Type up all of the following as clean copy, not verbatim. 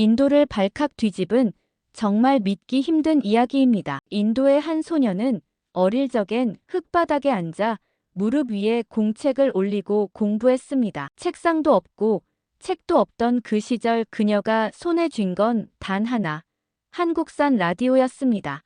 인도를 발칵 뒤집은 정말 믿기 힘든 이야기입니다. 인도의 한 소녀는 어릴 적엔 흙바닥에 앉아 무릎 위에 공책을 올리고 공부했습니다. 책상도 없고 책도 없던 그 시절 그녀가 손에 쥔 건 단 하나, 한국산 라디오였습니다.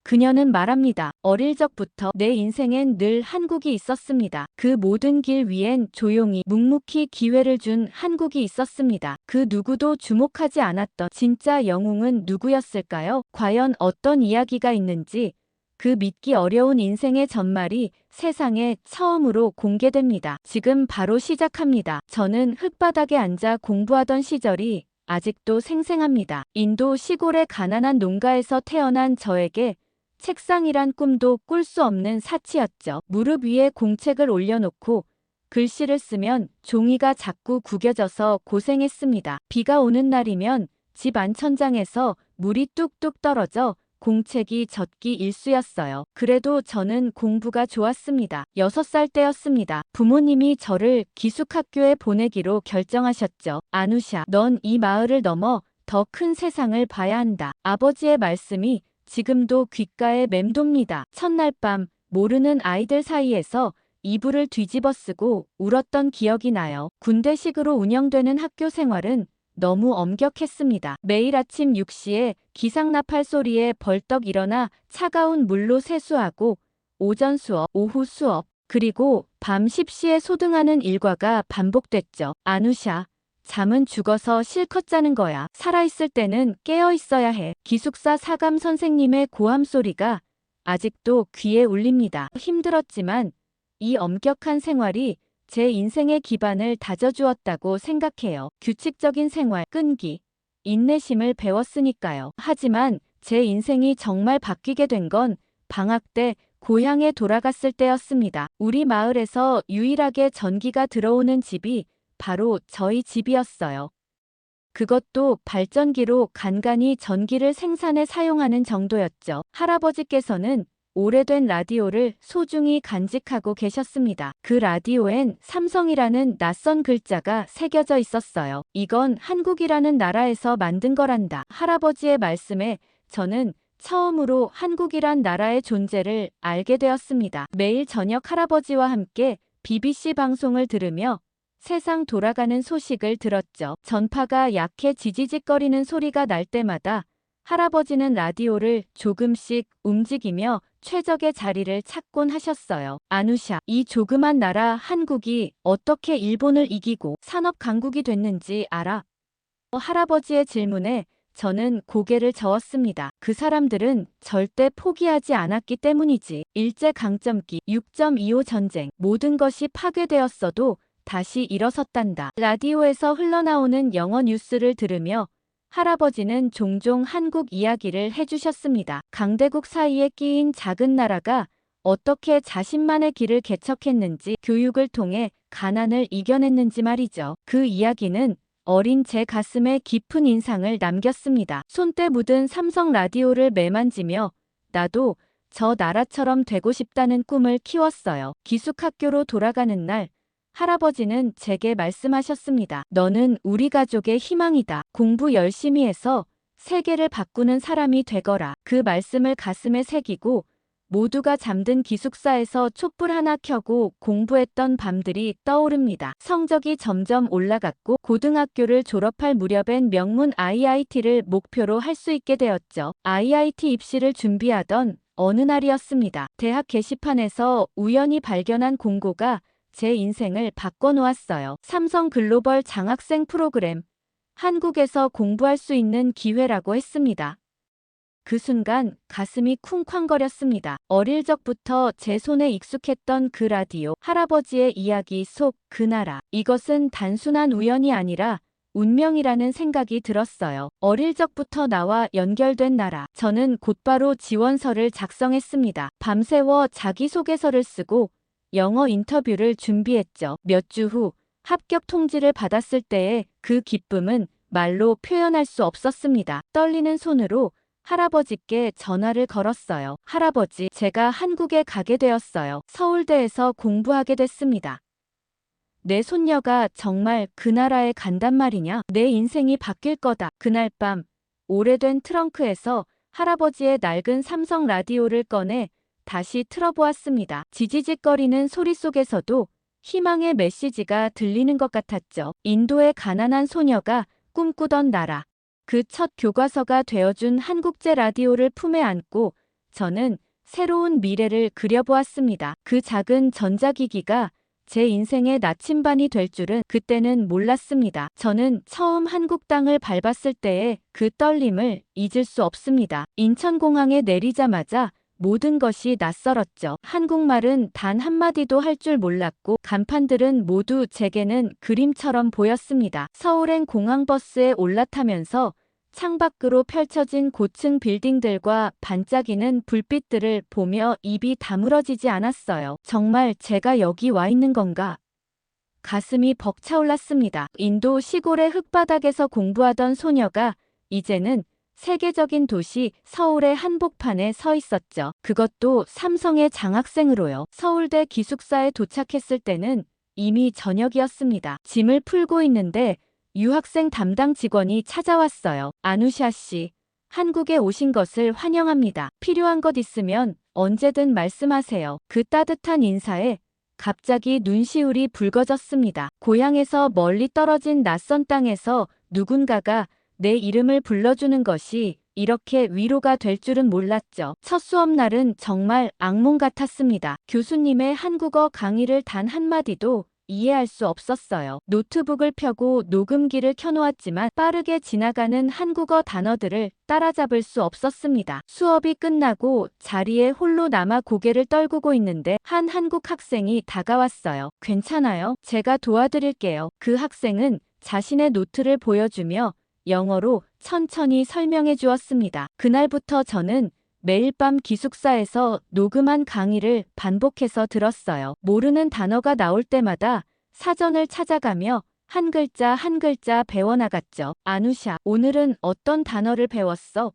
그녀는 말합니다. 어릴 적부터 내 인생엔 늘 한국이 있었습니다. 그 모든 길 위엔 조용히 묵묵히 기회를 준 한국이 있었습니다. 그 누구도 주목하지 않았던 진짜 영웅은 누구였을까요? 과연 어떤 이야기가 있는지 그 믿기 어려운 인생의 전말이 세상에 처음으로 공개됩니다. 지금 바로 시작합니다. 저는 흙바닥에 앉아 공부하던 시절이 아직도 생생합니다. 인도 시골의 가난한 농가에서 태어난 저에게 책상이란 꿈도 꿀 수 없는 사치였죠. 무릎 위에 공책을 올려놓고 글씨를 쓰면 종이가 자꾸 구겨져서 고생했습니다. 비가 오는 날이면 집 안천장에서 물이 뚝뚝 떨어져 공책이 젖기 일쑤였어요. 그래도 저는 공부가 좋았습니다. 6살 때였습니다. 부모님이 저를 기숙학교에 보내기로 결정하셨죠. 아누샤, 넌 이 마을을 넘어 더 큰 세상을 봐야 한다. 아버지의 말씀이 지금도 귓가에 맴돕니다. 첫날 밤 모르는 아이들 사이에서 이불을 뒤집어 쓰고 울었던 기억이 나요. 군대식으로 운영되는 학교 생활은 너무 엄격했습니다. 매일 아침 6시에 기상나팔 소리에 벌떡 일어나 차가운 물로 세수하고 오전 수업, 오후 수업, 그리고 밤 10시에 소등하는 일과가 반복됐죠. 아누샤, 잠은 죽어서 실컷 자는 거야. 살아있을 때는 깨어 있어야 해. 기숙사 사감 선생님의 고함 소리가 아직도 귀에 울립니다. 힘들었지만 이 엄격한 생활이 제 인생의 기반을 다져주었다고 생각해요. 규칙적인 생활, 끈기, 인내심을 배웠으니까요. 하지만 제 인생이 정말 바뀌게 된 건 방학 때 고향에 돌아갔을 때였습니다. 우리 마을에서 유일하게 전기가 들어오는 집이 바로 저희 집이었어요. 그것도 발전기로 간간히 전기를 생산해 사용하는 정도였죠. 할아버지께서는 오래된 라디오를 소중히 간직하고 계셨습니다. 그 라디오엔 삼성이라는 낯선 글자가 새겨져 있었어요. 이건 한국이라는 나라에서 만든 거란다. 할아버지의 말씀에 저는 처음으로 한국이란 나라의 존재를 알게 되었습니다. 매일 저녁 할아버지와 함께 BBC 방송을 들으며 세상 돌아가는 소식을 들었죠. 전파가 약해 지지직거리는 소리가 날 때마다 할아버지는 라디오를 조금씩 움직이며 최적의 자리를 찾곤 하셨어요. 아누샤, 이 조그만 나라 한국이 어떻게 일본을 이기고 산업 강국이 됐는지 알아? 할아버지의 질문에 저는 고개를 저었습니다. 그 사람들은 절대 포기하지 않았기 때문이지. 일제강점기, 6.25 전쟁, 모든 것이 파괴되었어도 다시 일어섰단다. 라디오에서 흘러나오는 영어 뉴스를 들으며 할아버지는 종종 한국 이야기를 해주셨습니다. 강대국 사이에 끼인 작은 나라가 어떻게 자신만의 길을 개척했는지, 교육을 통해 가난을 이겨냈는지 말이죠. 그 이야기는 어린 제 가슴에 깊은 인상을 남겼습니다. 손때 묻은 삼성 라디오를 매만지며 나도 저 나라처럼 되고 싶다는 꿈을 키웠어요. 기숙학교로 돌아가는 날 할아버지는 제게 말씀하셨습니다. 너는 우리 가족의 희망이다. 공부 열심히 해서 세계를 바꾸는 사람이 되거라. 그 말씀을 가슴에 새기고 모두가 잠든 기숙사에서 촛불 하나 켜고 공부했던 밤들이 떠오릅니다. 성적이 점점 올라갔고 고등학교를 졸업할 무렵엔 명문 IIT를 목표로 할 수 있게 되었죠. IIT 입시를 준비하던 어느 날이었습니다. 대학 게시판에서 우연히 발견한 공고가 제 인생을 바꿔놓았어요. 삼성 글로벌 장학생 프로그램, 한국에서 공부할 수 있는 기회라고 했습니다. 그 순간 가슴이 쿵쾅거렸습니다. 어릴 적부터 제 손에 익숙했던 그 라디오, 할아버지의 이야기 속 그 나라. 이것은 단순한 우연이 아니라 운명이라는 생각이 들었어요. 어릴 적부터 나와 연결된 나라. 저는 곧바로 지원서를 작성했습니다. 밤새워 자기소개서를 쓰고 영어 인터뷰를 준비했죠. 몇 주 후 합격 통지를 받았을 때의 그 기쁨은 말로 표현할 수 없었습니다. 떨리는 손으로 할아버지께 전화를 걸었어요. 할아버지, 제가 한국에 가게 되었어요. 서울대에서 공부하게 됐습니다. 내 손녀가 정말 그 나라에 간단 말이냐? 내 인생이 바뀔 거다. 그날 밤 오래된 트렁크에서 할아버지의 낡은 삼성 라디오를 꺼내 다시 틀어보았습니다. 지지직거리는 소리 속에서도 희망의 메시지가 들리는 것 같았죠. 인도의 가난한 소녀가 꿈꾸던 나라. 그 첫 교과서가 되어준 한국제 라디오를 품에 안고 저는 새로운 미래를 그려보았습니다. 그 작은 전자기기가 제 인생의 나침반이 될 줄은 그때는 몰랐습니다. 저는 처음 한국 땅을 밟았을 때의 그 떨림을 잊을 수 없습니다. 인천공항에 내리자마자 모든 것이 낯설었죠. 한국말은 단 한마디도 할 줄 몰랐고 간판들은 모두 제게는 그림처럼 보였습니다. 서울행 공항버스에 올라타면서 창밖으로 펼쳐진 고층 빌딩들과 반짝이는 불빛들을 보며 입이 다물어지지 않았어요. 정말 제가 여기 와 있는 건가? 가슴이 벅차올랐습니다. 인도 시골의 흙바닥에서 공부하던 소녀가 이제는 세계적인 도시 서울의 한복판에 서 있었죠. 그것도 삼성의 장학생으로요. 서울대 기숙사에 도착했을 때는 이미 저녁이었습니다. 짐을 풀고 있는데 유학생 담당 직원이 찾아왔어요. 아누샤 씨, 한국에 오신 것을 환영합니다. 필요한 것 있으면 언제든 말씀하세요. 그 따뜻한 인사에 갑자기 눈시울이 붉어졌습니다. 고향에서 멀리 떨어진 낯선 땅에서 누군가가 내 이름을 불러주는 것이 이렇게 위로가 될 줄은 몰랐죠. 첫 수업날은 정말 악몽 같았습니다. 교수님의 한국어 강의를 단 한마디도 이해할 수 없었어요. 노트북을 펴고 녹음기를 켜놓았지만 빠르게 지나가는 한국어 단어들을 따라잡을 수 없었습니다. 수업이 끝나고 자리에 홀로 남아 고개를 떨구고 있는데 한 한국 학생이 다가왔어요. 괜찮아요? 제가 도와드릴게요. 그 학생은 자신의 노트를 보여주며 영어로 천천히 설명해 주었습니다. 그날부터 저는 매일 밤 기숙사에서 녹음한 강의를 반복해서 들었어요. 모르는 단어가 나올 때마다 사전을 찾아가며 한 글자 한 글자 배워나갔죠. 아누샤, 오늘은 어떤 단어를 배웠어?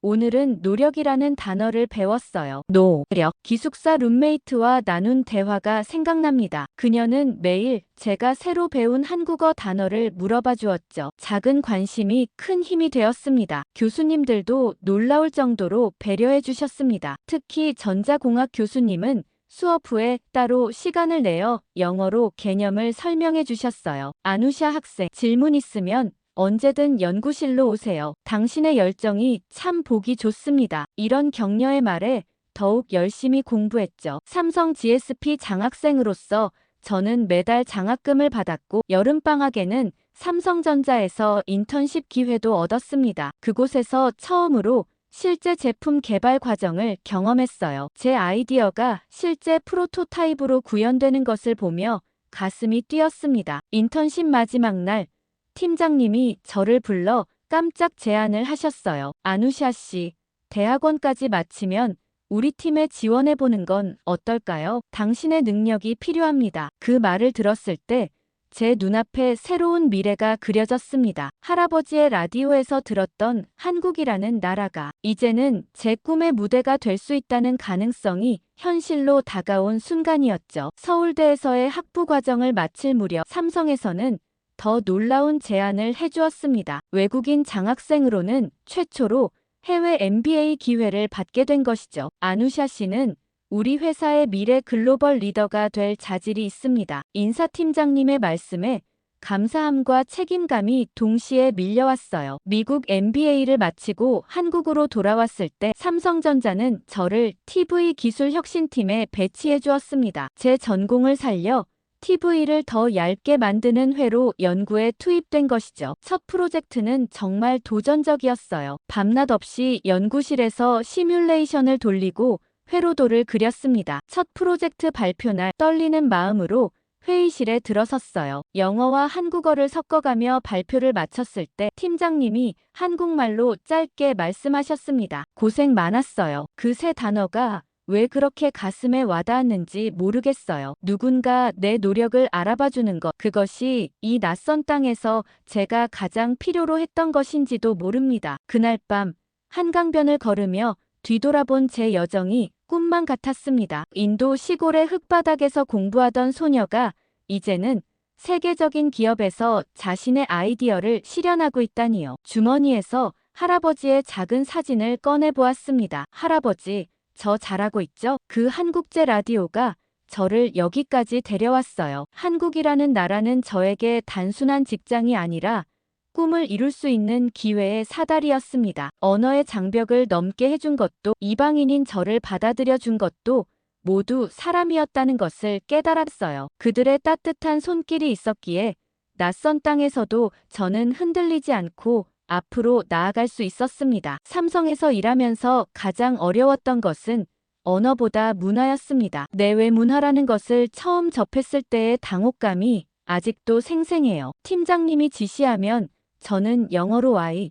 오늘은 노력이라는 단어를 배웠어요. 노력. 기숙사 룸메이트와 나눈 대화가 생각납니다. 그녀는 매일 제가 새로 배운 한국어 단어를 물어봐 주었죠. 작은 관심이 큰 힘이 되었습니다. 교수님들도 놀라울 정도로 배려해 주셨습니다. 특히 전자공학 교수님은 수업 후에 따로 시간을 내어 영어로 개념을 설명해 주셨어요. 아누샤 학생, 질문 있으면 언제든 연구실로 오세요. 당신의 열정이 참 보기 좋습니다. 이런 격려의 말에 더욱 열심히 공부했죠. 삼성 GSP 장학생으로서 저는 매달 장학금을 받았고 여름방학에는 삼성전자에서 인턴십 기회도 얻었습니다. 그곳에서 처음으로 실제 제품 개발 과정을 경험했어요. 제 아이디어가 실제 프로토타입으로 구현되는 것을 보며 가슴이 뛰었습니다. 인턴십 마지막 날 팀장님이 저를 불러 깜짝 제안을 하셨어요. 아누샤 씨, 대학원까지 마치면 우리 팀에 지원해보는 건 어떨까요? 당신의 능력이 필요합니다. 그 말을 들었을 때 제 눈앞에 새로운 미래가 그려졌습니다. 할아버지의 라디오에서 들었던 한국이라는 나라가 이제는 제 꿈의 무대가 될 수 있다는 가능성이 현실로 다가온 순간이었죠. 서울대에서의 학부 과정을 마칠 무렵 삼성에서는 더 놀라운 제안을 해주었습니다. 외국인 장학생으로는 최초로 해외 MBA 기회를 받게 된 것이죠. 아누샤 씨는 우리 회사의 미래 글로벌 리더가 될 자질이 있습니다. 인사팀장님의 말씀에 감사함과 책임감이 동시에 밀려왔어요. 미국 MBA를 마치고 한국으로 돌아왔을 때 삼성전자는 저를 TV 기술혁신팀에 배치해 주었습니다. 제 전공을 살려 TV를 더 얇게 만드는 회로 연구에 투입된 것이죠. 첫 프로젝트는 정말 도전적이었어요. 밤낮 없이 연구실에서 시뮬레이션을 돌리고 회로도를 그렸습니다. 첫 프로젝트 발표날 떨리는 마음으로 회의실에 들어섰어요. 영어와 한국어를 섞어가며 발표를 마쳤을 때 팀장님이 한국말로 짧게 말씀하셨습니다. 고생 많았어요. 그 세 단어가 왜 그렇게 가슴에 와닿았는지 모르겠어요. 누군가 내 노력을 알아봐주는 것, 그것이 이 낯선 땅에서 제가 가장 필요로 했던 것인지도 모릅니다. 그날 밤 한강변을 걸으며 뒤돌아본 제 여정이 꿈만 같았습니다. 인도 시골의 흙바닥에서 공부하던 소녀가 이제는 세계적인 기업에서 자신의 아이디어를 실현하고 있다니요. 주머니에서 할아버지의 작은 사진을 꺼내 보았습니다. 할아버지, 저 잘하고 있죠? 그 한국제 라디오가 저를 여기까지 데려왔어요. 한국이라는 나라는 저에게 단순한 직장이 아니라 꿈을 이룰 수 있는 기회의 사다리였습니다. 언어의 장벽을 넘게 해준 것도, 이방인인 저를 받아들여 준 것도 모두 사람이었다는 것을 깨달았어요. 그들의 따뜻한 손길이 있었기에 낯선 땅에서도 저는 흔들리지 않고 앞으로 나아갈 수 있었습니다. 삼성에서 일하면서 가장 어려웠던 것은 언어보다 문화였습니다. 내외 문화라는 것을 처음 접했을 때의 당혹감이 아직도 생생해요. 팀장님이 지시하면 저는 영어로 "why?"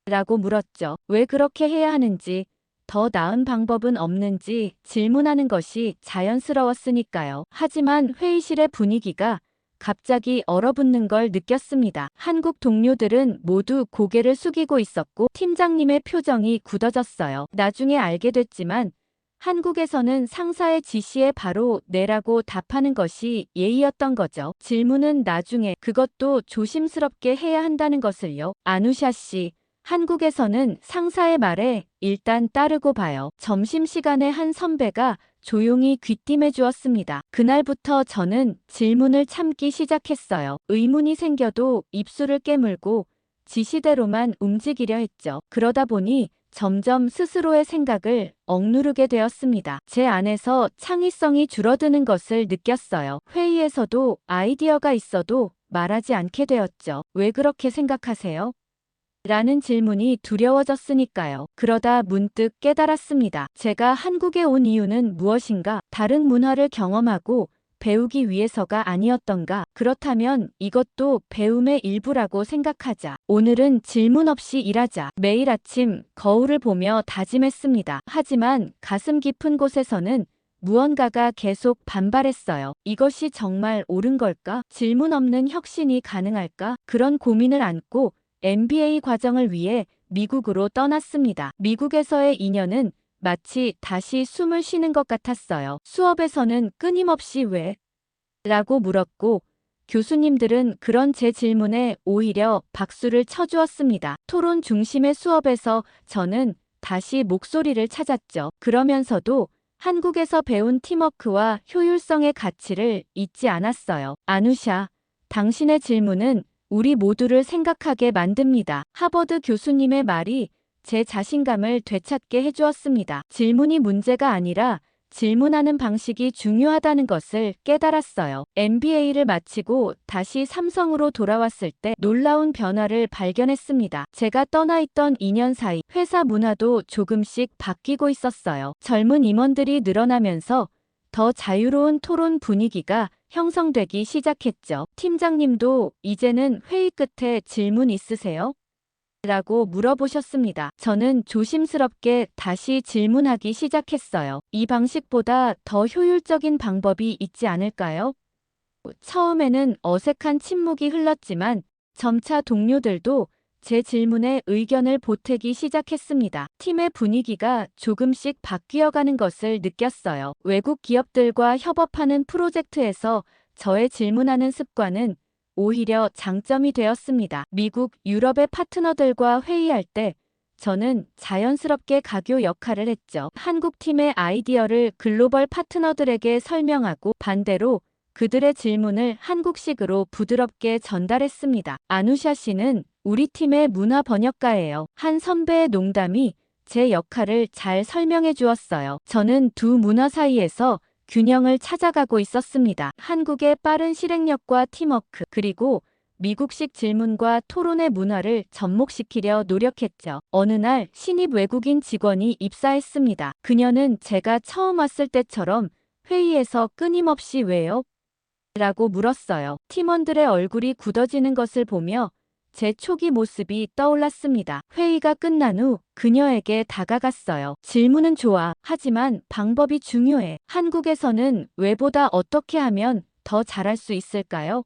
라고 물었죠. 왜 그렇게 해야 하는지, 더 나은 방법은 없는지 질문하는 것이 자연스러웠으니까요. 하지만 회의실의 분위기가 갑자기 얼어붙는 걸 느꼈습니다. 한국 동료들은 모두 고개를 숙이고 있었고 팀장님의 표정이 굳어졌어요. 나중에 알게 됐지만 한국에서는 상사의 지시에 바로 "네라고 답하는 것이 예의였던 거죠. 질문은 나중에, 그것도 조심스럽게 해야 한다는 것을요. 아누샤 씨, 한국에서는 상사의 말에 일단 따르고 봐요. 점심시간에 한 선배가 조용히 귀띔해 주었습니다. 그날부터 저는 질문을 참기 시작했어요. 의문이 생겨도 입술을 깨물고 지시대로만 움직이려 했죠. 그러다 보니 점점 스스로의 생각을 억누르게 되었습니다. 제 안에서 창의성이 줄어드는 것을 느꼈어요. 회의에서도 아이디어가 있어도 말하지 않게 되었죠. 왜 그렇게 생각하세요? 라는 질문이 두려워졌으니까요. 그러다 문득 깨달았습니다. 제가 한국에 온 이유는 무엇인가? 다른 문화를 경험하고 배우기 위해서가 아니었던가? 그렇다면 이것도 배움의 일부라고 생각하자. 오늘은 질문 없이 일하자. 매일 아침 거울을 보며 다짐했습니다. 하지만 가슴 깊은 곳에서는 무언가가 계속 반발했어요. 이것이 정말 옳은 걸까? 질문 없는 혁신이 가능할까? 그런 고민을 안고 MBA 과정을 위해 미국으로 떠났습니다. 미국에서의 2년은 마치 다시 숨을 쉬는 것 같았어요. 수업에서는 끊임없이 "왜?" 라고 물었고 교수님들은 그런 제 질문에 오히려 박수를 쳐주었습니다. 토론 중심의 수업에서 저는 다시 목소리를 찾았죠. 그러면서도 한국에서 배운 팀워크와 효율성의 가치를 잊지 않았어요. 아누샤, 당신의 질문은 우리 모두를 생각하게 만듭니다. 하버드 교수님의 말이 제 자신감을 되찾게 해주었습니다. 질문이 문제가 아니라 질문하는 방식이 중요하다는 것을 깨달았어요. MBA를 마치고 다시 삼성으로 돌아왔을 때 놀라운 변화를 발견했습니다. 제가 떠나 있던 2년 사이 회사 문화도 조금씩 바뀌고 있었어요. 젊은 임원들이 늘어나면서 더 자유로운 토론 분위기가 형성되기 시작했죠. 팀장님도 "이제는 회의 끝에 질문 있으세요? 라고 물어보셨습니다. 저는 조심스럽게 다시 질문하기 시작했어요. 이 방식보다 더 효율적인 방법이 있지 않을까요? 처음에는 어색한 침묵이 흘렀지만 점차 동료들도 제 질문에 의견을 보태기 시작했습니다. 팀의 분위기가 조금씩 바뀌어가는 것을 느꼈어요. 외국 기업들과 협업하는 프로젝트에서 저의 질문하는 습관은 오히려 장점이 되었습니다. 미국, 유럽의 파트너들과 회의할 때 저는 자연스럽게 가교 역할을 했죠. 한국 팀의 아이디어를 글로벌 파트너들에게 설명하고 반대로 그들의 질문을 한국식으로 부드럽게 전달했습니다. 아누샤 씨는 우리 팀의 문화 번역가예요. 한 선배의 농담이 제 역할을 잘 설명해 주었어요. 저는 두 문화 사이에서 균형을 찾아가고 있었습니다. 한국의 빠른 실행력과 팀워크, 그리고 미국식 질문과 토론의 문화를 접목시키려 노력했죠. 어느 날 신입 외국인 직원이 입사했습니다. 그녀는 제가 처음 왔을 때처럼 회의에서 끊임없이 "왜요? 라고 물었어요. 팀원들의 얼굴이 굳어지는 것을 보며 제 초기 모습이 떠올랐습니다. 회의가 끝난 후 그녀에게 다가갔어요. 질문은 좋아. 하지만 방법이 중요해. 한국에서는 "왜보다 어떻게 하면 더 잘할 수 있을까요?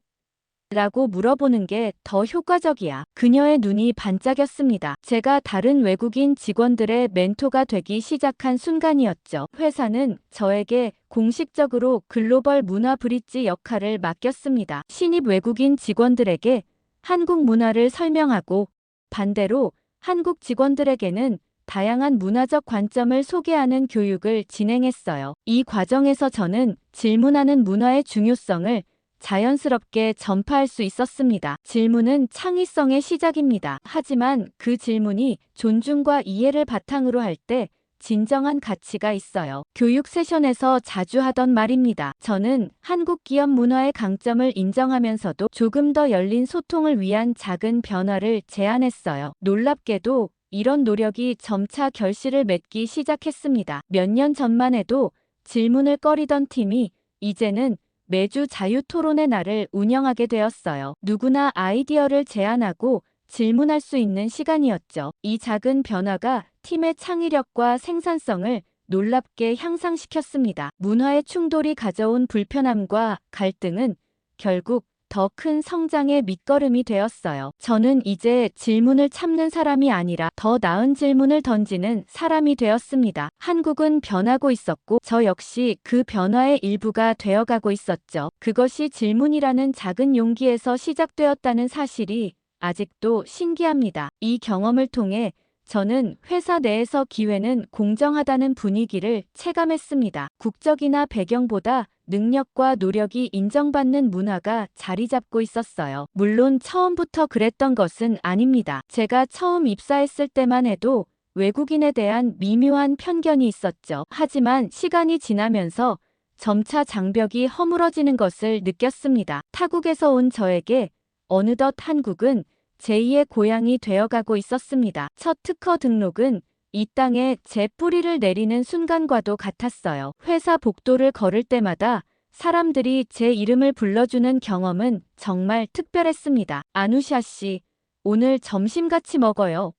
라고 물어보는 게 더 효과적이야. 그녀의 눈이 반짝였습니다. 제가 다른 외국인 직원들의 멘토가 되기 시작한 순간이었죠. 회사는 저에게 공식적으로 글로벌 문화 브릿지 역할을 맡겼습니다. 신입 외국인 직원들에게 한국 문화를 설명하고 반대로 한국 직원들에게는 다양한 문화적 관점을 소개하는 교육을 진행했어요. 이 과정에서 저는 질문하는 문화의 중요성을 자연스럽게 전파할 수 있었습니다. 질문은 창의성의 시작입니다. 하지만 그 질문이 존중과 이해를 바탕으로 할 때 진정한 가치가 있어요. 교육 세션에서 자주 하던 말입니다. 저는 한국 기업 문화의 강점을 인정하면서도 조금 더 열린 소통을 위한 작은 변화를 제안했어요. 놀랍게도 이런 노력이 점차 결실을 맺기 시작했습니다. 몇 년 전만 해도 질문을 꺼리던 팀이 이제는 매주 자유토론의 날을 운영하게 되었어요. 누구나 아이디어를 제안하고 질문할 수 있는 시간이었죠. 이 작은 변화가 팀의 창의력과 생산성을 놀랍게 향상시켰습니다. 문화의 충돌이 가져온 불편함과 갈등은 결국 더 큰 성장의 밑거름이 되었어요. 저는 이제 질문을 참는 사람이 아니라 더 나은 질문을 던지는 사람이 되었습니다. 한국은 변하고 있었고 저 역시 그 변화의 일부가 되어가고 있었죠. 그것이 질문이라는 작은 용기에서 시작되었다는 사실이 아직도 신기합니다. 이 경험을 통해 저는 회사 내에서 기회는 공정하다는 분위기를 체감했습니다. 국적이나 배경보다 능력과 노력이 인정받는 문화가 자리 잡고 있었어요. 물론 처음부터 그랬던 것은 아닙니다. 제가 처음 입사했을 때만 해도 외국인에 대한 미묘한 편견이 있었죠. 하지만 시간이 지나면서 점차 장벽이 허물어지는 것을 느꼈습니다. 타국에서 온 저에게 어느덧 한국은 제2의 고향이 되어가고 있었습니다. 첫 특허 등록은 이 땅에 제 뿌리를 내리는 순간과도 같았어요. 회사 복도를 걸을 때마다 사람들이 제 이름을 불러주는 경험은 정말 특별했습니다. 아누샤 씨, 오늘 점심 같이 먹어요.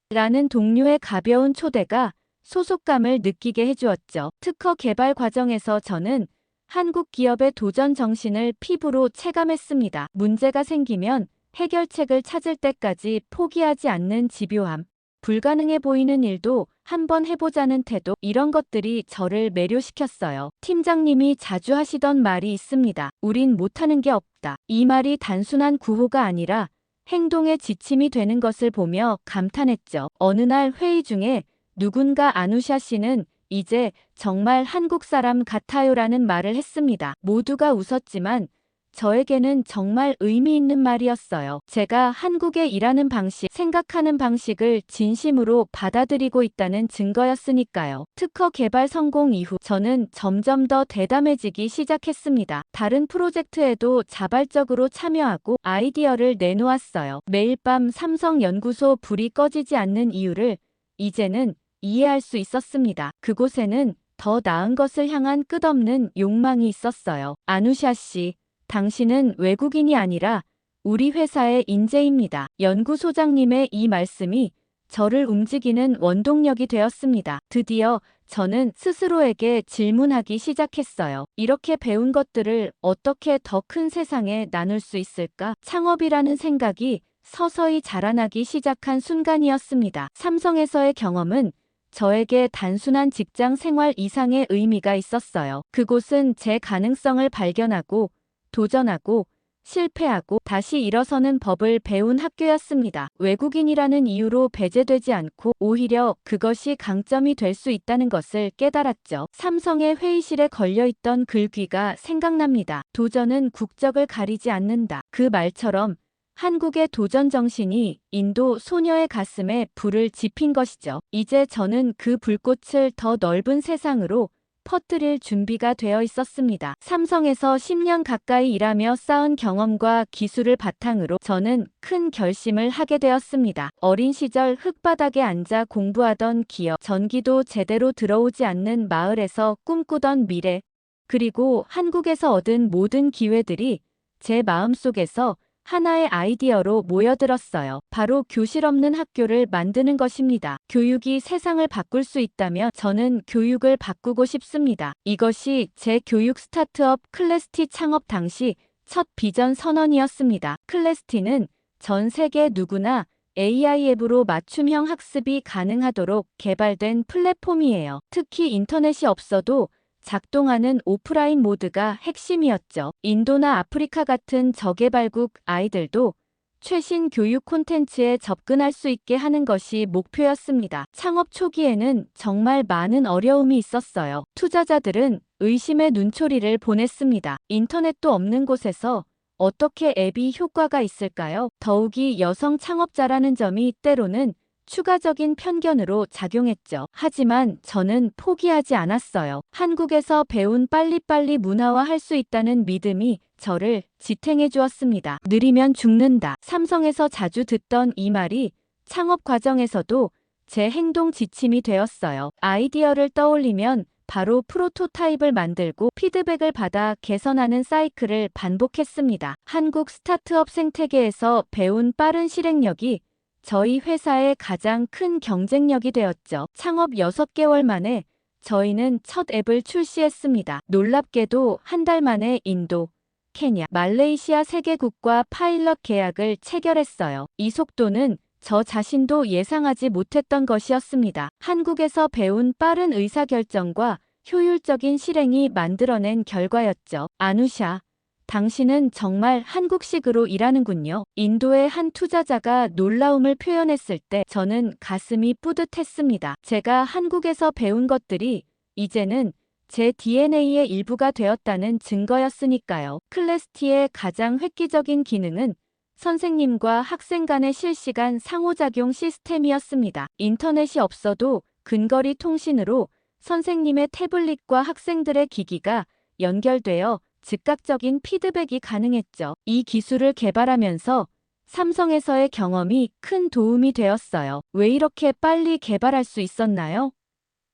라는 동료의 가벼운 초대가 소속감을 느끼게 해주었죠. 특허 개발 과정에서 저는 한국 기업의 도전 정신을 피부로 체감했습니다. 문제가 생기면 해결책을 찾을 때까지 포기하지 않는 집요함. 불가능해 보이는 일도 한번 해보자는 태도, 이런 것들이 저를 매료시켰어요. 팀장님이 자주 하시던 말이 있습니다. 우린 못하는 게 없다. 이 말이 단순한 구호가 아니라 행동의 지침이 되는 것을 보며 감탄했죠. 어느 날 회의 중에 누군가 아누샤 씨는 이제 정말 한국 사람 같아요라는 말을 했습니다. 모두가 웃었지만 저에게는 정말 의미 있는 말이었어요. 제가 한국에 일하는 방식, 생각하는 방식을 진심으로 받아들이고 있다는 증거였으니까요. 특허 개발 성공 이후 저는 점점 더 대담해지기 시작했습니다. 다른 프로젝트에도 자발적으로 참여하고 아이디어를 내놓았어요. 매일 밤 삼성 연구소 불이 꺼지지 않는 이유를 이제는 이해할 수 있었습니다. 그곳에는 더 나은 것을 향한 끝없는 욕망이 있었어요. 아누샤 씨, 당신은 외국인이 아니라 우리 회사의 인재입니다. 연구소장님의 이 말씀이 저를 움직이는 원동력이 되었습니다. 드디어 저는 스스로에게 질문하기 시작했어요. 이렇게 배운 것들을 어떻게 더 큰 세상에 나눌 수 있을까? 창업이라는 생각이 서서히 자라나기 시작한 순간이었습니다. 삼성에서의 경험은 저에게 단순한 직장 생활 이상의 의미가 있었어요. 그곳은 제 가능성을 발견하고 도전하고 실패하고 다시 일어서는 법을 배운 학교였습니다. 외국인이라는 이유로 배제되지 않고 오히려 그것이 강점이 될 수 있다는 것을 깨달았죠. 삼성의 회의실에 걸려있던 글귀가 생각납니다. 도전은 국적을 가리지 않는다. 그 말처럼 한국의 도전 정신이 인도 소녀의 가슴에 불을 지핀 것이죠. 이제 저는 그 불꽃을 더 넓은 세상으로 퍼뜨릴 준비가 되어 있었습니다. 삼성에서 10년 가까이 일하며 쌓은 경험과 기술을 바탕으로 저는 큰 결심을 하게 되었습니다. 어린 시절 흙바닥에 앉아 공부하던 기억, 전기도 제대로 들어오지 않는 마을에서 꿈꾸던 미래, 그리고 한국에서 얻은 모든 기회들이 제 마음속에서 하나의 아이디어로 모여들었어요. 바로 교실 없는 학교를 만드는 것입니다. 교육이 세상을 바꿀 수 있다면 저는 교육을 바꾸고 싶습니다. 이것이 제 교육 스타트업 클래스티 창업 당시 첫 비전 선언이었습니다. 클래스티는 전 세계 누구나 AI 앱으로 맞춤형 학습이 가능하도록 개발된 플랫폼이에요. 특히 인터넷이 없어도 작동하는 오프라인 모드가 핵심이었죠. 인도나 아프리카 같은 저개발국 아이들도 최신 교육 콘텐츠에 접근할 수 있게 하는 것이 목표였습니다. 창업 초기에는 정말 많은 어려움이 있었어요. 투자자들은 의심의 눈초리를 보냈습니다. 인터넷도 없는 곳에서 어떻게 앱이 효과가 있을까요? 더욱이 여성 창업자라는 점이 때로는 추가적인 편견으로 작용했죠. 하지만 저는 포기하지 않았어요. 한국에서 배운 빨리빨리 문화화할 수 있다는 믿음이 저를 지탱해 주었습니다. 느리면 죽는다. 삼성에서 자주 듣던 이 말이 창업 과정에서도 제 행동 지침이 되었어요. 아이디어를 떠올리면 바로 프로토타입을 만들고 피드백을 받아 개선하는 사이클을 반복했습니다. 한국 스타트업 생태계에서 배운 빠른 실행력이 저희 회사의 가장 큰 경쟁력이 되었죠. 창업 6개월 만에 저희는 첫 앱을 출시했습니다. 놀랍게도 한 달 만에 인도, 케냐, 말레이시아 3개국과 파일럿 계약을 체결했어요. 이 속도는 저 자신도 예상하지 못했던 것이었습니다. 한국에서 배운 빠른 의사결정과 효율적인 실행이 만들어낸 결과였죠. 아누샤, 당신은 정말 한국식으로 일하는군요. 인도의 한 투자자가 놀라움을 표현했을 때 저는 가슴이 뿌듯했습니다. 제가 한국에서 배운 것들이 이제는 제 DNA의 일부가 되었다는 증거였으니까요. 클래스티의 가장 획기적인 기능은 선생님과 학생 간의 실시간 상호작용 시스템이었습니다. 인터넷이 없어도 근거리 통신으로 선생님의 태블릿과 학생들의 기기가 연결되어 즉각적인 피드백이 가능했죠. 이 기술을 개발하면서 삼성에서의 경험이 큰 도움이 되었어요. 왜 이렇게 빨리 개발할 수 있었나요?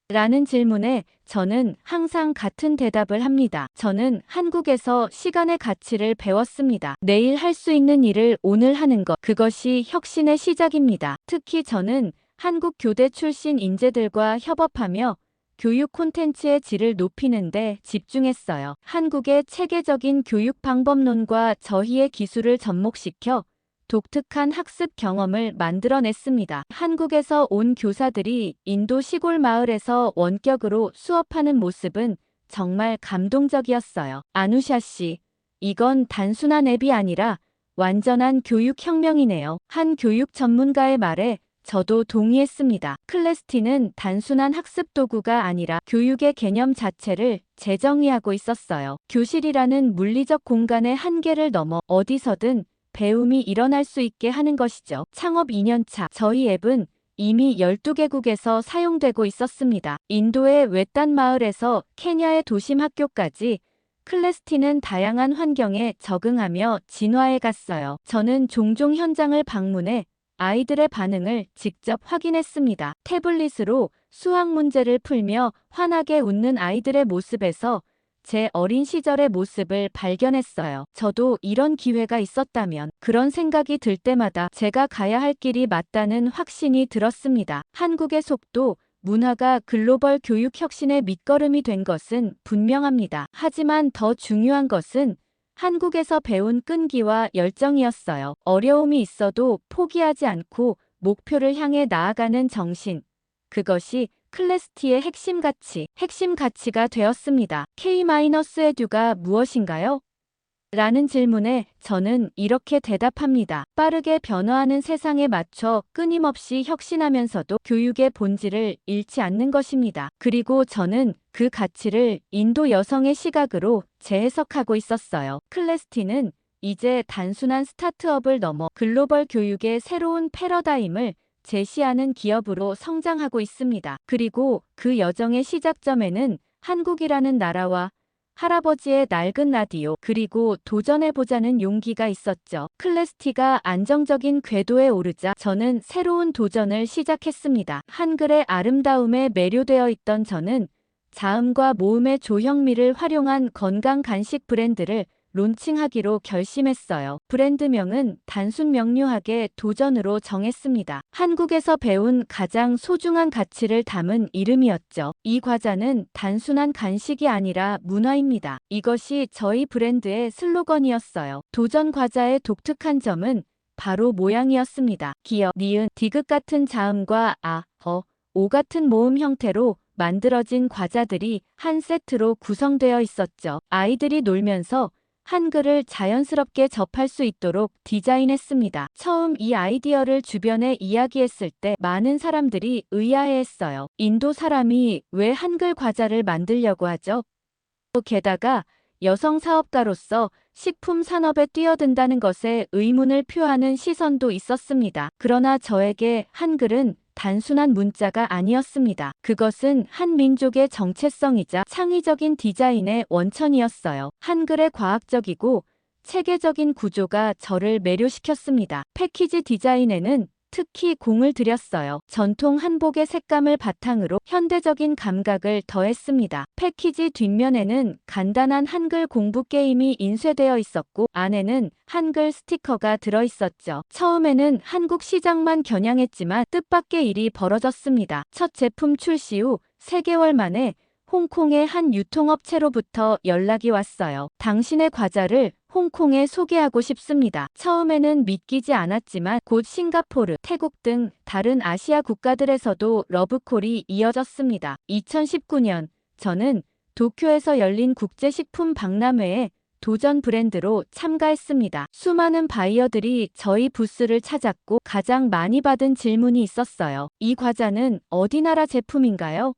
라는 질문에 저는 항상 같은 대답을 합니다. 저는 한국에서 시간의 가치를 배웠습니다. 내일 할 수 있는 일을 오늘 하는 것, 그것이 혁신의 시작입니다. 특히 저는 한국 교대 출신 인재들과 협업하며 교육 콘텐츠의 질을 높이는 데 집중했어요. 한국의 체계적인 교육 방법론과 저희의 기술을 접목시켜 독특한 학습 경험을 만들어냈습니다. 한국에서 온 교사들이 인도 시골 마을에서 원격으로 수업하는 모습은 정말 감동적이었어요. 아누샤 씨, 이건 단순한 앱이 아니라 완전한 교육혁명이네요. 한 교육 전문가의 말에 저도 동의했습니다. 클래스티는 단순한 학습 도구가 아니라 교육의 개념 자체를 재정의하고 있었어요. 교실이라는 물리적 공간의 한계를 넘어 어디서든 배움이 일어날 수 있게 하는 것이죠. 창업 2년차 저희 앱은 이미 12개국에서 사용되고 있었습니다. 인도의 외딴 마을에서 케냐의 도심 학교까지 클래스티는 다양한 환경에 적응하며 진화해 갔어요. 저는 종종 현장을 방문해 아이들의 반응을 직접 확인했습니다. 태블릿으로 수학 문제를 풀며 환하게 웃는 아이들의 모습에서 제 어린 시절의 모습을 발견했어요. 저도 이런 기회가 있었다면 그런 생각이 들 때마다 제가 가야 할 길이 맞다는 확신이 들었습니다. 한국의 속도, 문화가 글로벌 교육 혁신의 밑거름이 된 것은 분명합니다. 하지만 더 중요한 것은 한국에서 배운 끈기와 열정이었어요. 어려움이 있어도 포기하지 않고 목표를 향해 나아가는 정신. 그것이 클래스티의 핵심 가치가 되었습니다. K-에듀가 무엇인가요? 라는 질문에 저는 이렇게 대답합니다. 빠르게 변화하는 세상에 맞춰 끊임없이 혁신하면서도 교육의 본질을 잃지 않는 것입니다. 그리고 저는 그 가치를 인도 여성의 시각으로 재해석하고 있었어요. 클래스티는 이제 단순한 스타트업을 넘어 글로벌 교육의 새로운 패러다임을 제시하는 기업으로 성장하고 있습니다. 그리고 그 여정의 시작점에는 한국이라는 나라와 할아버지의 낡은 라디오 그리고 도전해보자는 용기가 있었죠. 클래스티가 안정적인 궤도에 오르자 저는 새로운 도전을 시작했습니다. 한글의 아름다움에 매료되어 있던 저는 자음과 모음의 조형미를 활용한 건강 간식 브랜드를 론칭하기로 결심했어요. 브랜드명은 단순 명료하게 도전으로 정했습니다. 한국에서 배운 가장 소중한 가치를 담은 이름이었죠. 이 과자는 단순한 간식이 아니라 문화입니다. 이것이 저희 브랜드의 슬로건이었어요. 도전 과자의 독특한 점은 바로 모양이었습니다. 기역, 니은, 디귿 같은 자음과 아, 오 같은 모음 형태로 만들어진 과자들이 한 세트로 구성되어 있었죠. 아이들이 놀면서 한글을 자연스럽게 접할 수 있도록 디자인했습니다. 처음 이 아이디어를 주변에 이야기했을 때 많은 사람들이 의아해했어요. 인도 사람이 왜 한글 과자를 만들려고 하죠? 게다가 여성 사업가로서 식품 산업에 뛰어든다는 것에 의문을 표하는 시선도 있었습니다. 그러나 저에게 한글은 단순한 문자가 아니었습니다. 그것은 한 민족의 정체성이자 창의적인 디자인의 원천이었어요. 한글의 과학적이고 체계적인 구조가 저를 매료시켰습니다. 패키지 디자인에는 특히 공을 들였어요. 전통 한복의 색감을 바탕으로 현대적인 감각을 더했습니다. 패키지 뒷면에는 간단한 한글 공부 게임이 인쇄되어 있었고 안에는 한글 스티커가 들어있었죠. 처음에는 한국 시장만 겨냥했지만 뜻밖의 일이 벌어졌습니다. 첫 제품 출시 후 3개월 만에 홍콩의 한 유통업체로부터 연락이 왔어요. 당신의 과자를 홍콩에 소개하고 싶습니다. 처음에는 믿기지 않았지만 곧 싱가포르, 태국 등 다른 아시아 국가들에서도 러브콜이 이어졌습니다. 2019년 저는 도쿄에서 열린 국제식품 박람회에 도전 브랜드로 참가했습니다. 수많은 바이어들이 저희 부스를 찾았고 가장 많이 받은 질문이 있었어요. 이 과자는 어디 나라 제품인가요?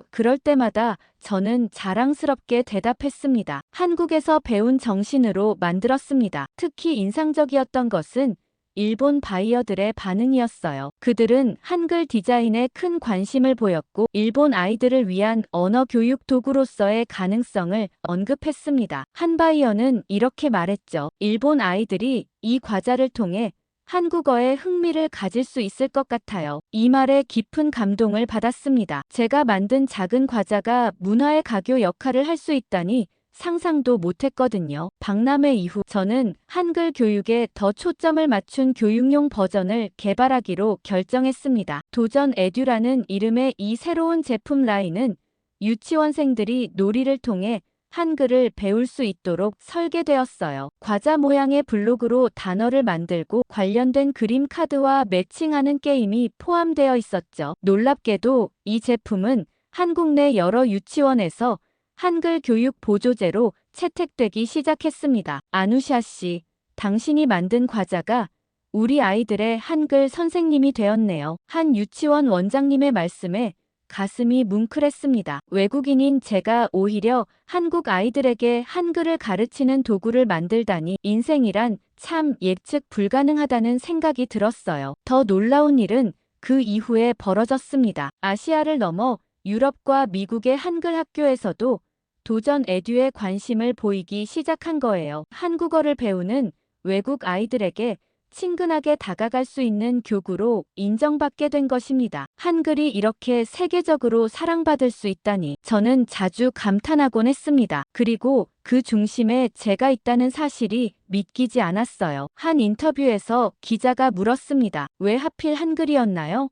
그럴 때마다 저는 자랑스럽게 대답했습니다. 한국에서 배운 정신으로 만들었습니다. 특히 인상적이었던 것은 일본 바이어들의 반응이었어요. 그들은 한글 디자인에 큰 관심을 보였고 일본 아이들을 위한 언어 교육 도구로서의 가능성을 언급했습니다. 한 바이어는 이렇게 말했죠. 일본 아이들이 이 과자를 통해 한국어에 흥미를 가질 수 있을 것 같아요. 이 말에 깊은 감동을 받았습니다. 제가 만든 작은 과자가 문화의 가교 역할을 할 수 있다니 상상도 못했거든요. 박람회 이후 저는 한글 교육에 더 초점을 맞춘 교육용 버전을 개발하기로 결정했습니다. 도전 에듀라는 이름의 이 새로운 제품 라인은 유치원생들이 놀이를 통해 한글을 배울 수 있도록 설계되었어요. 과자 모양의 블록으로 단어를 만들고 관련된 그림 카드와 매칭하는 게임이 포함되어 있었죠. 놀랍게도 이 제품은 한국 내 여러 유치원에서 한글 교육 보조제로 채택되기 시작했습니다. 아누샤 씨, 당신이 만든 과자가 우리 아이들의 한글 선생님이 되었네요. 한 유치원 원장님의 말씀에 가슴이 뭉클했습니다. 외국인인 제가 오히려 한국 아이들에게 한글을 가르치는 도구를 만들다니 인생이란 참 예측 불가능하다는 생각이 들었어요. 더 놀라운 일은 그 이후에 벌어졌습니다. 아시아를 넘어 유럽과 미국의 한글 학교에서도 도전 에듀에 관심을 보이기 시작한 거예요. 한국어를 배우는 외국 아이들에게 친근하게 다가갈 수 있는 교구로 인정받게 된 것입니다. 한글이 이렇게 세계적으로 사랑받을 수 있다니 저는 자주 감탄하곤 했습니다. 그리고 그 중심에 제가 있다는 사실이 믿기지 않았어요. 한 인터뷰에서 기자가 물었습니다. 왜 하필 한글이었나요?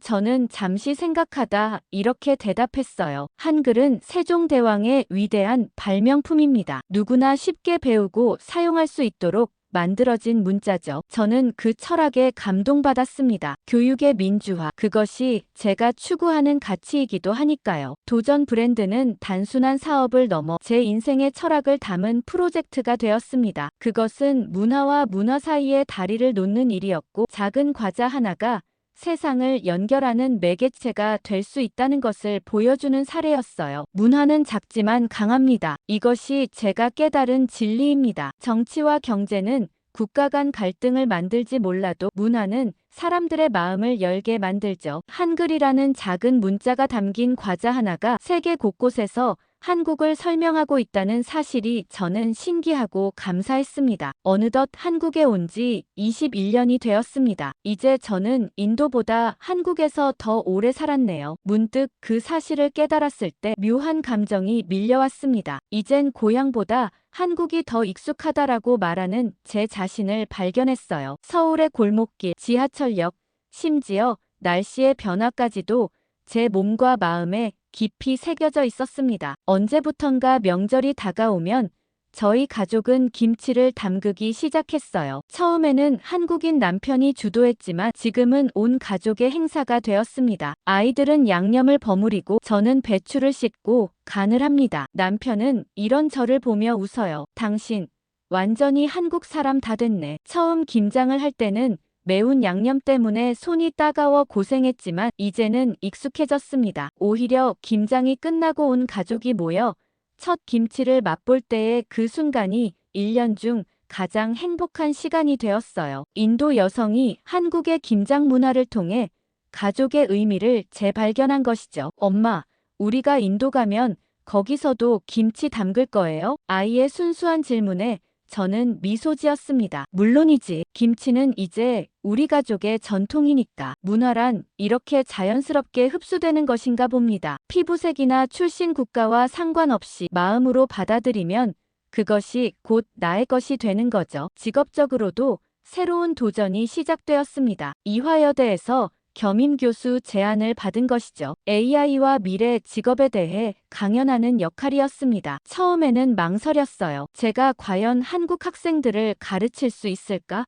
저는 잠시 생각하다 이렇게 대답했어요. 한글은 세종대왕의 위대한 발명품입니다. 누구나 쉽게 배우고 사용할 수 있도록 만들어진 문자죠. 저는 그 철학에 감동받았습니다. 교육의 민주화, 그것이 제가 추구하는 가치이기도 하니까요. 도전 브랜드는 단순한 사업을 넘어 제 인생의 철학을 담은 프로젝트가 되었습니다. 그것은 문화와 문화 사이에 다리를 놓는 일이었고 작은 과자 하나가 세상을 연결하는 매개체가 될 수 있다는 것을 보여주는 사례였어요. 문화는 작지만 강합니다. 이것이 제가 깨달은 진리입니다. 정치와 경제는 국가 간 갈등을 만들지 몰라도 문화는 사람들의 마음을 열게 만들죠. 한글이라는 작은 문자가 담긴 과자 하나가 세계 곳곳에서 한국을 설명하고 있다는 사실이 저는 신기하고 감사했습니다. 어느덧 한국에 온 지 21년이 되었습니다. 이제 저는 인도보다 한국에서 더 오래 살았네요. 문득 그 사실을 깨달았을 때 묘한 감정이 밀려왔습니다. 이젠 고향보다 한국이 더 익숙하다라고 말하는 제 자신을 발견했어요. 서울의 골목길, 지하철역, 심지어 날씨의 변화까지도 제 몸과 마음에 깊이 새겨져 있었습니다. 언제부턴가 명절이 다가오면 저희 가족은 김치를 담그기 시작했어요. 처음에는 한국인 남편이 주도했지만 지금은 온 가족의 행사가 되었습니다. 아이들은 양념을 버무리고 저는 배추를 씻고 간을 합니다. 남편은 이런 저를 보며 웃어요. 당신 완전히 한국 사람 다 됐네. 처음 김장을 할 때는 매운 양념 때문에 손이 따가워 고생했지만 이제는 익숙해졌습니다. 오히려 김장이 끝나고 온 가족이 모여 첫 김치를 맛볼 때의 그 순간이 1년 중 가장 행복한 시간이 되었어요. 인도 여성이 한국의 김장 문화를 통해 가족의 의미를 재발견한 것이죠. 엄마, 우리가 인도 가면 거기서도 김치 담글 거예요? 아이의 순수한 질문에 저는 미소 지었습니다. 물론이지. 김치는 이제 우리 가족의 전통이니까. 문화란 이렇게 자연스럽게 흡수되는 것인가 봅니다. 피부색이나 출신 국가와 상관없이 마음으로 받아들이면 그것이 곧 나의 것이 되는 거죠. 직업적으로도 새로운 도전이 시작되었습니다. 이화여대에서 겸임 교수 제안을 받은 것이죠. AI와 미래 직업에 대해 강연하는 역할이었습니다. 처음에는 망설였어요. 제가 과연 한국 학생들을 가르칠 수 있을까?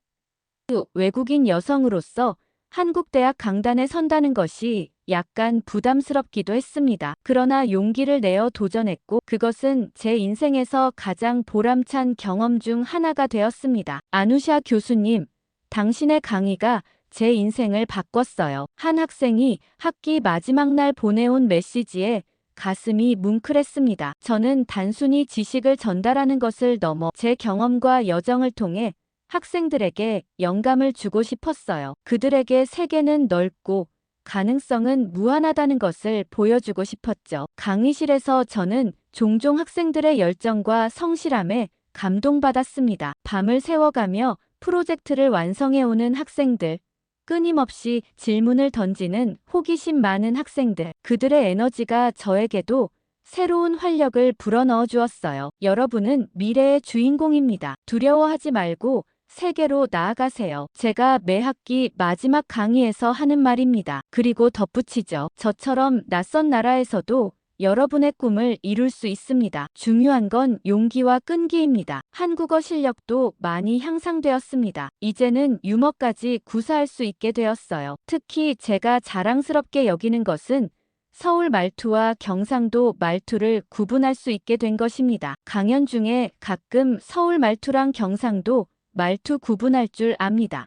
외국인 여성으로서 한국 대학 강단에 선다는 것이 약간 부담스럽기도 했습니다. 그러나 용기를 내어 도전했고 그것은 제 인생에서 가장 보람찬 경험 중 하나가 되었습니다. 아누샤 교수님, 당신의 강의가 제 인생을 바꿨어요. 한 학생이 학기 마지막 날 보내온 메시지에 가슴이 뭉클했습니다. 저는 단순히 지식을 전달하는 것을 넘어 제 경험과 여정을 통해 학생들에게 영감을 주고 싶었어요. 그들에게 세계는 넓고 가능성은 무한하다는 것을 보여주고 싶었죠. 강의실에서 저는 종종 학생들의 열정과 성실함에 감동받았습니다. 밤을 새워가며 프로젝트를 완성해오는 학생들, 끊임없이 질문을 던지는 호기심 많은 학생들, 그들의 에너지가 저에게도 새로운 활력을 불어넣어 주었어요. 여러분은 미래의 주인공입니다. 두려워하지 말고 세계로 나아가세요. 제가 매 학기 마지막 강의에서 하는 말입니다. 그리고 덧붙이죠. 저처럼 낯선 나라에서도 여러분의 꿈을 이룰 수 있습니다. 중요한 건 용기와 끈기입니다. 한국어 실력도 많이 향상되었습니다. 이제는 유머까지 구사할 수 있게 되었어요. 특히 제가 자랑스럽게 여기는 것은 서울 말투와 경상도 말투를 구분할 수 있게 된 것입니다. 강연 중에 가끔 서울 말투랑 경상도 말투 구분할 줄 압니다.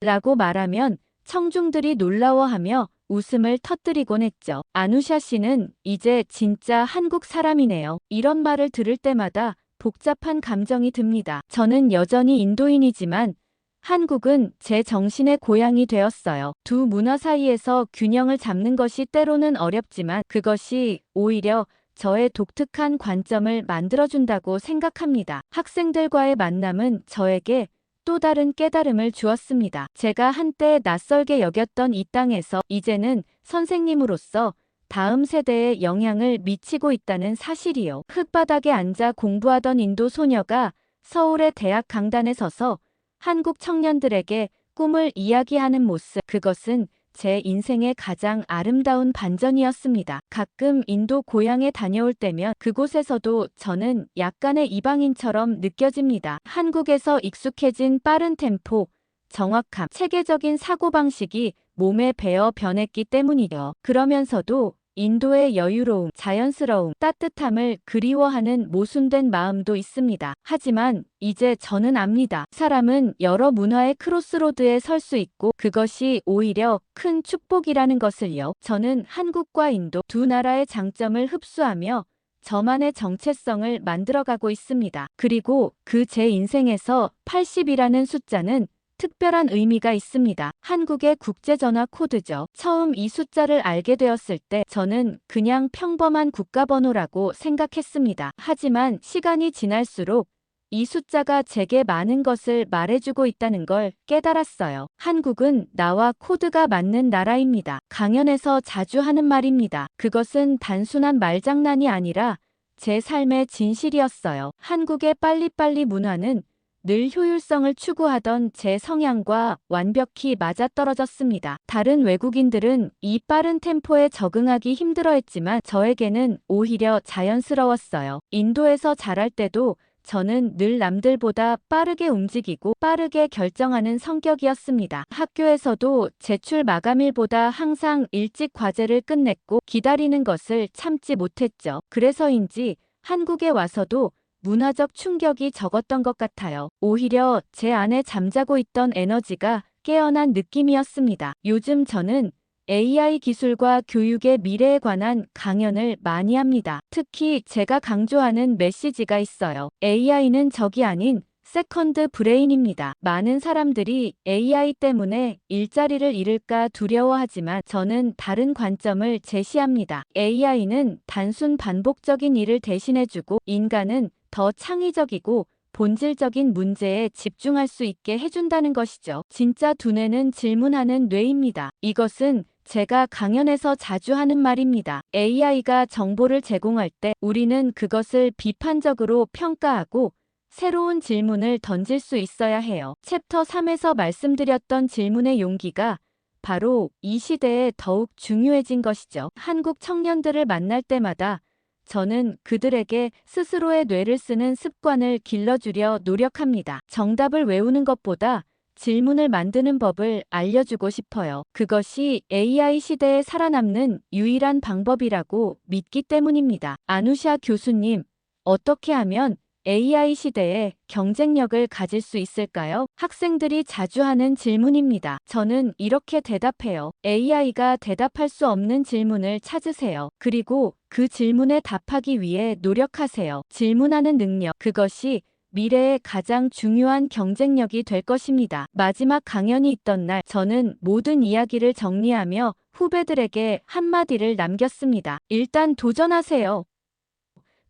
라고 말하면 청중들이 놀라워하며 웃음을 터뜨리곤 했죠. 아누샤 씨는 이제 진짜 한국 사람이네요. 이런 말을 들을 때마다 복잡한 감정이 듭니다. 저는 여전히 인도인이지만 한국은 제 정신의 고향이 되었어요. 두 문화 사이에서 균형을 잡는 것이 때로는 어렵지만 그것이 오히려 저의 독특한 관점을 만들어준다고 생각합니다. 학생들과의 만남은 저에게 또 다른 깨달음을 주었습니다. 제가 한때 낯설게 여겼던 이 땅에서 이제는 선생님으로서 다음 세대에 영향을 미치고 있다는 사실이요. 흙바닥에 앉아 공부하던 인도 소녀가 서울의 대학 강단에 서서 한국 청년들에게 꿈을 이야기하는 모습, 그것은 제 인생의 가장 아름다운 반전이었습니다. 가끔 인도 고향에 다녀올 때면 그곳에서도 저는 약간의 이방인처럼 느껴집니다. 한국에서 익숙해진 빠른 템포, 정확함, 체계적인 사고방식이 몸에 배어 변했기 때문이죠. 그러면서도 인도의 여유로움, 자연스러움, 따뜻함을 그리워하는 모순된 마음도 있습니다. 하지만 이제 저는 압니다. 사람은 여러 문화의 크로스로드에 설 수 있고 그것이 오히려 큰 축복이라는 것을요. 저는 한국과 인도 두 나라의 장점을 흡수하며 저만의 정체성을 만들어가고 있습니다. 그리고 그 제 인생에서 80이라는 숫자는 특별한 의미가 있습니다. 한국의 국제전화 코드죠. 처음 이 숫자를 알게 되었을 때 저는 그냥 평범한 국가번호라고 생각했습니다. 하지만 시간이 지날수록 이 숫자가 제게 많은 것을 말해주고 있다는 걸 깨달았어요. 한국은 나와 코드가 맞는 나라입니다. 강연에서 자주 하는 말입니다. 그것은 단순한 말장난이 아니라 제 삶의 진실이었어요. 한국의 빨리빨리 문화는 늘 효율성을 추구하던 제 성향과 완벽히 맞아떨어졌습니다. 다른 외국인들은 이 빠른 템포에 적응하기 힘들어했지만 저에게는 오히려 자연스러웠어요. 인도에서 자랄 때도 저는 늘 남들보다 빠르게 움직이고 빠르게 결정하는 성격이었습니다. 학교에서도 제출 마감일보다 항상 일찍 과제를 끝냈고 기다리는 것을 참지 못했죠. 그래서인지 한국에 와서도 문화적 충격이 적었던 것 같아요. 오히려 제 안에 잠자고 있던 에너지가 깨어난 느낌이었습니다. 요즘 저는 AI 기술과 교육의 미래에 관한 강연을 많이 합니다. 특히 제가 강조하는 메시지가 있어요. AI는 적이 아닌 세컨드 브레인입니다. 많은 사람들이 AI 때문에 일자리를 잃을까 두려워하지만 저는 다른 관점을 제시합니다. AI는 단순 반복적인 일을 대신해주고 인간은 더 창의적이고 본질적인 문제에 집중할 수 있게 해준다는 것이죠. 진짜 두뇌는 질문하는 뇌입니다. 이것은 제가 강연에서 자주 하는 말입니다. AI가 정보를 제공할 때 우리는 그것을 비판적으로 평가하고 새로운 질문을 던질 수 있어야 해요. 챕터 3에서 말씀드렸던 질문의 용기가 바로 이 시대에 더욱 중요해진 것이죠. 한국 청년들을 만날 때마다 저는 그들에게 스스로의 뇌를 쓰는 습관을 길러주려 노력합니다. 정답을 외우는 것보다 질문을 만드는 법을 알려주고 싶어요. 그것이 AI 시대에 살아남는 유일한 방법이라고 믿기 때문입니다. 아누샤 교수님, 어떻게 하면 AI 시대에 경쟁력을 가질 수 있을까요? 학생들이 자주 하는 질문입니다. 저는 이렇게 대답해요. AI가 대답할 수 없는 질문을 찾으세요. 그리고 그 질문에 답하기 위해 노력하세요. 질문하는 능력, 그것이 미래의 가장 중요한 경쟁력이 될 것입니다. 마지막 강연이 있던 날, 저는 모든 이야기를 정리하며 후배들에게 한마디를 남겼습니다. 일단 도전하세요.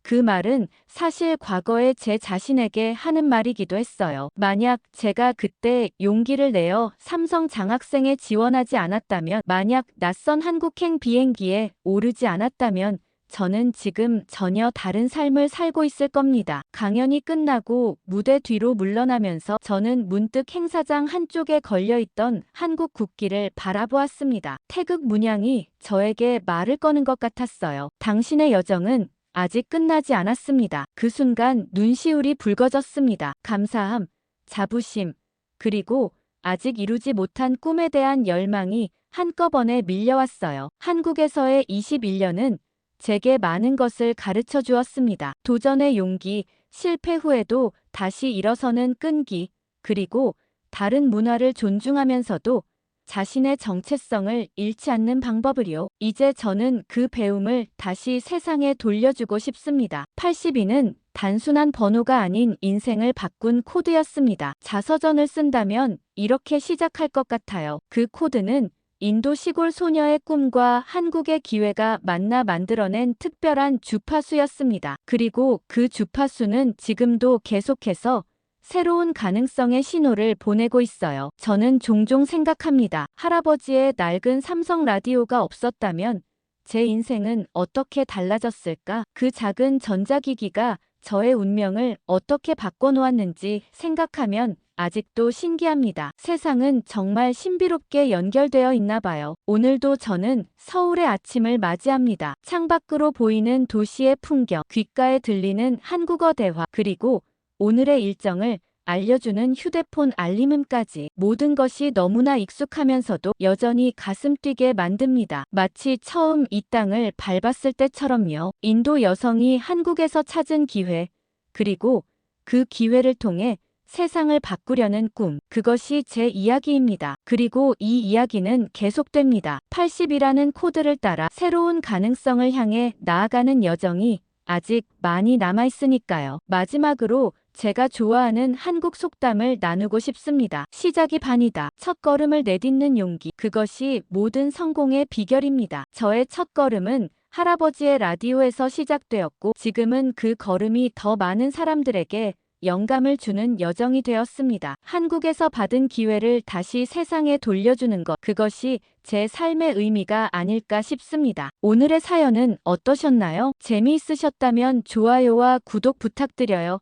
그 말은 사실 과거에 제 자신에게 하는 말이기도 했어요. 만약 제가 그때 용기를 내어 삼성 장학생에 지원하지 않았다면, 만약 낯선 한국행 비행기에 오르지 않았다면, 저는 지금 전혀 다른 삶을 살고 있을 겁니다. 강연이 끝나고 무대 뒤로 물러나면서 저는 문득 행사장 한쪽에 걸려있던 한국 국기를 바라보았습니다. 태극 문양이 저에게 말을 거는 것 같았어요. 당신의 여정은 아직 끝나지 않았습니다. 그 순간 눈시울이 붉어졌습니다. 감사함, 자부심, 그리고 아직 이루지 못한 꿈에 대한 열망이 한꺼번에 밀려왔어요. 한국에서의 21년은 제게 많은 것을 가르쳐 주었습니다. 도전의 용기, 실패 후에도 다시 일어서는 끈기, 그리고 다른 문화를 존중하면서도 자신의 정체성을 잃지 않는 방법을요. 이제 저는 그 배움을 다시 세상에 돌려주고 싶습니다. 82는 단순한 번호가 아닌 인생을 바꾼 코드였습니다. 자서전을 쓴다면 이렇게 시작할 것 같아요. 그 코드는 인도 시골 소녀의 꿈과 한국의 기회가 만나 만들어낸 특별한 주파수였습니다. 그리고 그 주파수는 지금도 계속해서 새로운 가능성의 신호를 보내고 있어요. 저는 종종 생각합니다. 할아버지의 낡은 삼성 라디오가 없었다면 제 인생은 어떻게 달라졌을까? 그 작은 전자기기가 저의 운명을 어떻게 바꿔놓았는지 생각하면 아직도 신기합니다. 세상은 정말 신비롭게 연결되어 있나 봐요. 오늘도 저는 서울의 아침을 맞이합니다. 창밖으로 보이는 도시의 풍경, 귓가에 들리는 한국어 대화, 그리고 오늘의 일정을 알려주는 휴대폰 알림음까지 모든 것이 너무나 익숙하면서도 여전히 가슴 뛰게 만듭니다. 마치 처음 이 땅을 밟았을 때처럼요. 인도 여성이 한국에서 찾은 기회, 그리고 그 기회를 통해 세상을 바꾸려는 꿈, 그것이 제 이야기입니다. 그리고 이 이야기는 계속됩니다. 80이라는 코드를 따라 새로운 가능성을 향해 나아가는 여정이 아직 많이 남아있으니까요. 마지막으로 제가 좋아하는 한국 속담을 나누고 싶습니다. 시작이 반이다. 첫걸음을 내딛는 용기. 그것이 모든 성공의 비결입니다. 저의 첫걸음은 할아버지의 라디오에서 시작되었고 지금은 그 걸음이 더 많은 사람들에게 영감을 주는 여정이 되었습니다. 한국에서 받은 기회를 다시 세상에 돌려주는 것, 그것이 제 삶의 의미가 아닐까 싶습니다. 오늘의 사연은 어떠셨나요? 재미있으셨다면 좋아요와 구독 부탁드려요.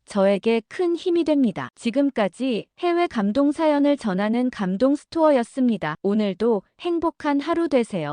저에게 큰 힘이 됩니다. 지금까지 해외 감동 사연을 전하는 감동 스토어였습니다. 오늘도 행복한 하루 되세요.